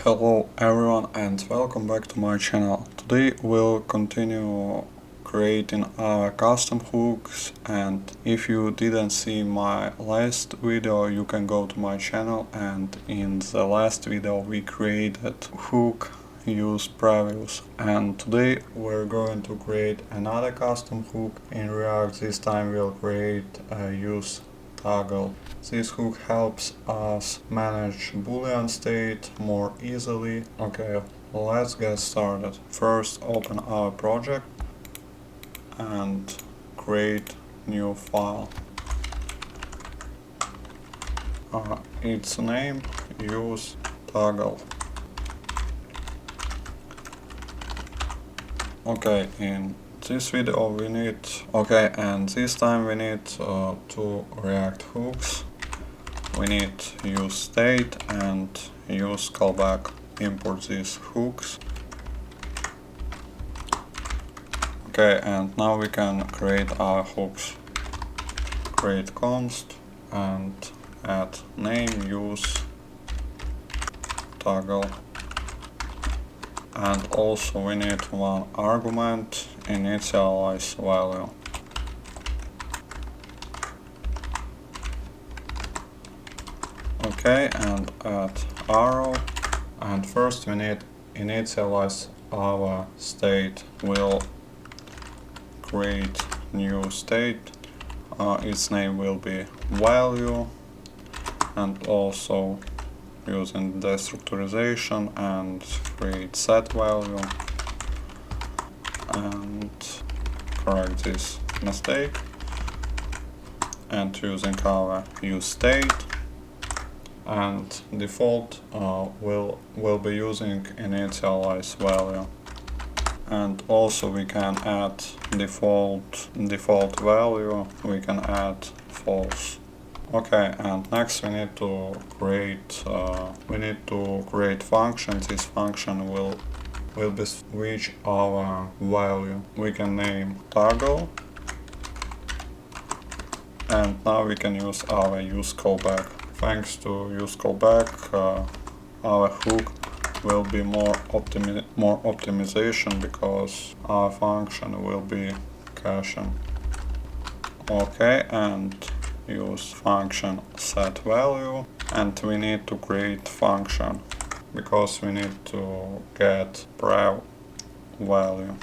Hello everyone and welcome back to my channel. Today we'll continue creating our custom hooks, and if you didn't see my last video you can go to my channel, and in the last video we created hook use previous, and today we're going to create another custom hook in React. This time we'll create a useToggle. This hook helps us manage Boolean state more easily. Okay, let's get started. First open our project and create new file. Its name useToggle. Okay, in this video we need, and this time we need two React hooks. We need use state and use callback. Import these hooks. Okay, and now we can create our hooks. Create const and add name use toggle. And also we need one argument, initialize value. Okay, and add arrow. And first we need initialize our state. We'll create new state. Its name will be value, and also using destructurization and create set value and correct this mistake, and using our use state and default will be using initialize value, and also we can add default value, we can add false. Okay, and next we need to create function. This function will be switch our value. We can name toggle, and now we can use our use callback. Thanks to use callback, our hook will be more optimization because our function will be caching. Okay, and use function set value, and we need to create function because we need to get prev value.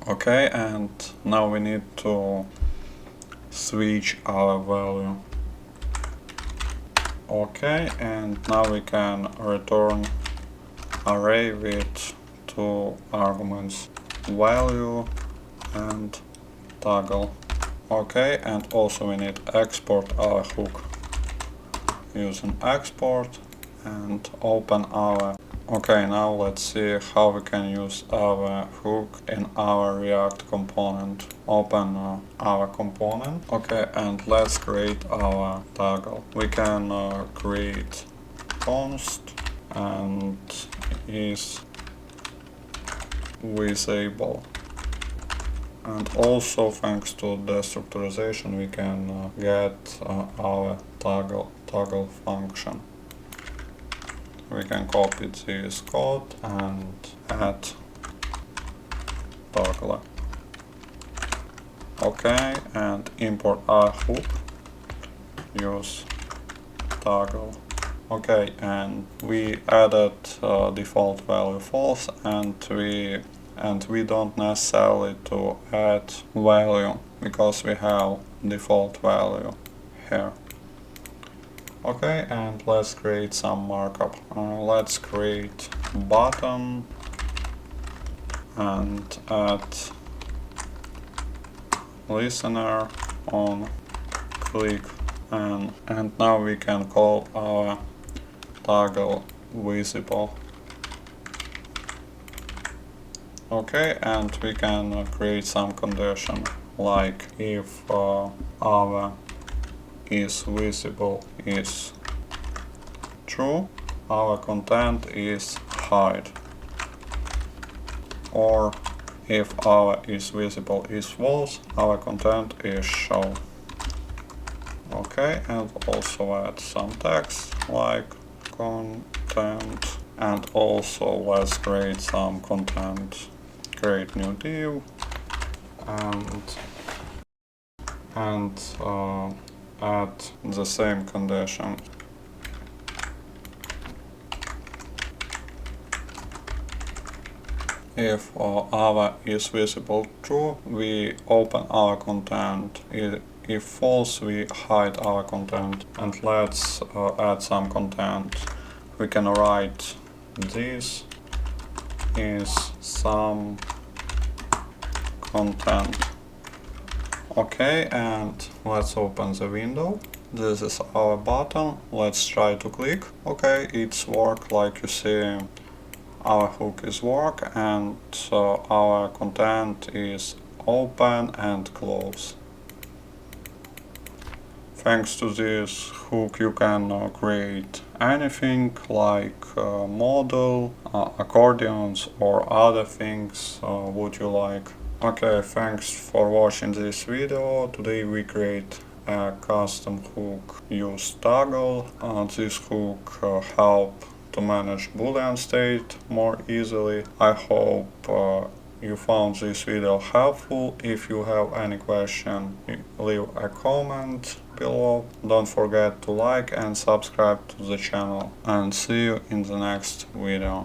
Okay, and now we need to switch our value. Okay, and now we can return array with two arguments, value and toggle. Okay, and also we need export our hook using export and open our. Okay, now let's see how we can use our hook in our React component. Open our component. Okay, and let's create our toggle. We can create const and is visible. And also thanks to destructurization we can get our toggle function. We can copy this code and add toggle. Okay, and import our hook, use toggle. Okay, and we added default value false, and we don't necessarily to add value because we have default value here. Okay, and let's create some markup. Let's create button and add listener on click, and now we can call our toggle visible. Okay, and we can create some condition like if our is visible is true, our content is hide, or if our is visible is false, our content is show. Okay, and also add some text like content, and also let's create some content. Create new div and add the same condition. If our is visible true, we open our content. If false, we hide our content. And let's add some content. We can write this is some content. Okay, and let's open the window. This is our button. Let's try to click. Okay, it's work. Like you see, our hook is work, and our content is open and close. Thanks to this hook you can create anything like model, accordions or other things would you like. Okay, thanks for watching this video. Today we create a custom hook useToggle. This hook help to manage boolean state more easily. I hope you found this video helpful. If you have any question, leave a comment below. Don't forget to like and subscribe to the channel, and see you in the next video.